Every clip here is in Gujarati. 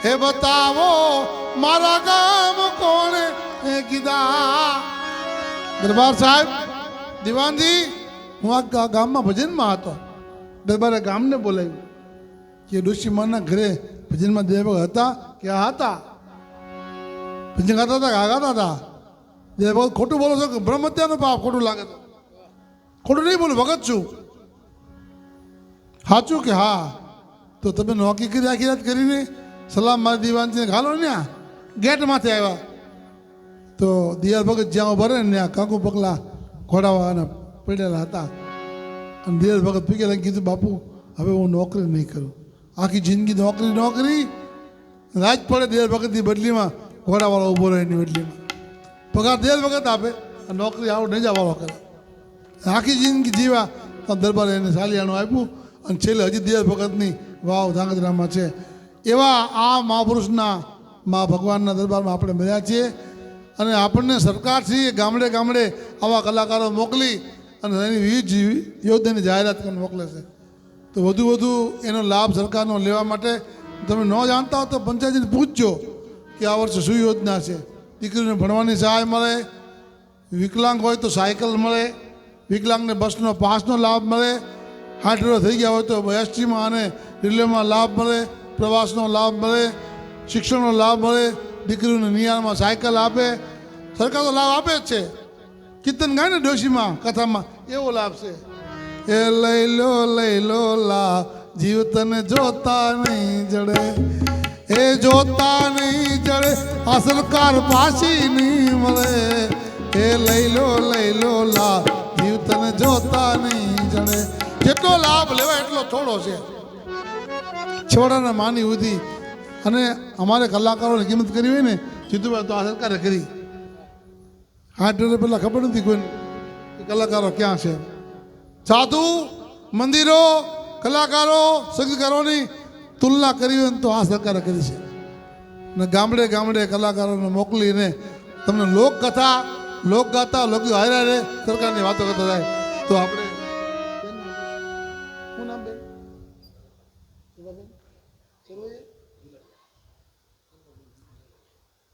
હે બતાવો મારા ગામ કોણે કીધા. દરબાર સાહેબ દિવાનજી, હું આ ગામમાં ભજનમાં હતો. દરબારે ગામને બોલાવ્યું કે ડોશીમાના ઘરે ભજનમાં દેવભગત હતા કે આ હતા? ભજન ગાતા હતા કે આ ગાતા હતા? દેવભગત ખોટું બોલો છો કે બ્રહ્મ હત્યાનો પાપ ખોટું લાગે છે? ખોટું નહીં બોલું, ભગત છું. સાચું કે હા? તો તમે નોકી કરી આખી રાત કરીને સલામ મારી દીવાનજીને ઘાલો ને ગેટમાંથી આવ્યા તો દિયાળ ભગત જ્યાં ઉભા રહે ને ત્યાં કાકુ પગલા ઘોડાવાના પડેલા હતા. અને દિયાળ ભગત પીગેલા કીધું, બાપુ હવે હું નોકરી નહીં કરું, આખી જિંદગી નોકરી રાજ પડે દિયાળ ભગતની બદલીમાં ઘોડાવાળો ઊભો રહે એની બદલીમાં પગાર દિયાળ ભગત આપે, નોકરી આવું નહીં જવાળો કરે. આખી જિંદગી જીવા તો દરબારે એને સાલિયાણું આપ્યું. અને છેલ્લે હજી દિયાળ ભગતની વાવ ધાંગધ્રામાં છે. એવા આ મહાપુરુષના મા ભગવાનના દરબારમાં આપણે મળ્યા છીએ. અને આપણને સરકારથી ગામડે ગામડે આવા કલાકારો મોકલી અને એની વિવિધ યોજનાની જાહેરાત કરીને મોકલે છે. તો વધુ એનો લાભ સરકારનો લેવા માટે તમે ન જાણતા હો તો પંચાયતને પૂછજો કે આ વર્ષે શું યોજના છે. દીકરીને ભણવાની સહાય મળે, વિકલાંગ હોય તો સાયકલ મળે, વિકલાંગને બસનો પાસનો લાભ મળે, હાર્ટ થઈ ગયા હોય તો એસટીમાં અને રેલવેમાં લાભ મળે, પ્રવાસનો લાભ મળે, શિક્ષણનો લાભ મળે, દીકરીઓને નિયાળમાં સાયકલ આપે. સરકાર તો લાભ આપે જ છે. કીર્તન ગાય ને ડોશીમાં કથામાં એવો લાભ છે. એ લઈ લો લા જીવ તને જોતા નહીં જડે, એ જોતા નહીં જડે આ સરકાર પાછી નહીં મળે. એ લઈ લો લા જીવ તને જોતા નહીં જડે. જેટલો લાભ લેવાય એટલો થોડો છે. છોડાના માની ઉધી અને અમારે કલાકારોની કિંમત કરી હોય ને જીતુભાઈ તો આ સરકારે કરી. આઠ વર્ષ પહેલાં ખબર નથી કોઈને કલાકારો ક્યાં છે. સાધુ મંદિરો કલાકારો સંગીતકારોની તુલના કરી હોય ને તો આ સરકારે કરી છે. ને ગામડે ગામડે કલાકારોને મોકલીને તમને લોકકથા લોકગાથા લોક હારે રહે સરકારની વાતો કરતા થાય. તો આપણે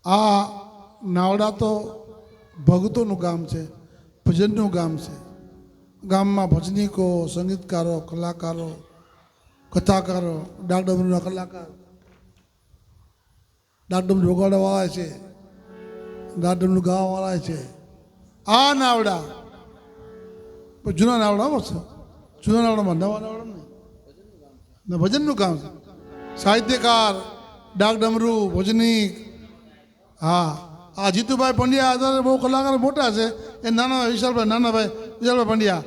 આ નાવડા તો ભગતોનું ગામ છે, ભજનનું ગામ છે. ગામમાં ભજનીકો, સંગીતકારો, કલાકારો, કથાકારો, ડાકડમરૂના કલાકાર, ડાકડમરૂ વગાડવાવાળા છે, ડાકડમરૂ ગાવાવાળા છે. આ નાવડા જૂના નાવડા છે. જૂના નાવડામાં નવા નાવડા નહીં, ભજનનું કામ છે. સાહિત્યકાર, ડાકડમરૂ, ભજનીક. હા, આ જીતુભાઈ પંડ્યા અત્યારે બહુ કલાકાર મોટા છે. એ નાના વિશાલભાઈ, નાનાભાઈ વિશાલભાઈ પંડ્યા,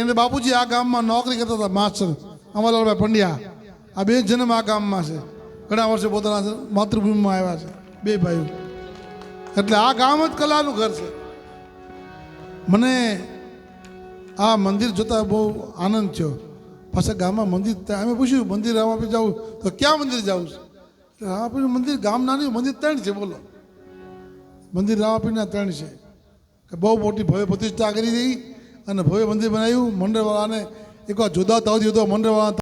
એને બાપુજી આ ગામમાં નોકરી કરતા હતા, માસ્ટર અમરલાલભાઈ પંડ્યા. આ બે જન્મ આ ગામમાં છે. ઘણા વર્ષે પોતાના માતૃભૂમિમાં આવ્યા છે બે ભાઈઓ. એટલે આ ગામ જ કલાનું ઘર છે. મને આ મંદિર જોતા બહુ આનંદ થયો. પાછા ગામમાં મંદિર, અમે પૂછ્યું મંદિર રામાપીર જવું તો ક્યાં મંદિર જવું છે? રામાપીર મંદિર ગામ નાની, મંદિર 3 છે. બોલો, મંદિર રામાપીરના 3 છે. કે બહુ મોટી ભવ્ય પ્રતિષ્ઠા કરી હતી અને ભવ્ય મંદિર બનાવ્યું. મંડળવાળાને એકવાર જોદાતા હતી તો મંડળવાળા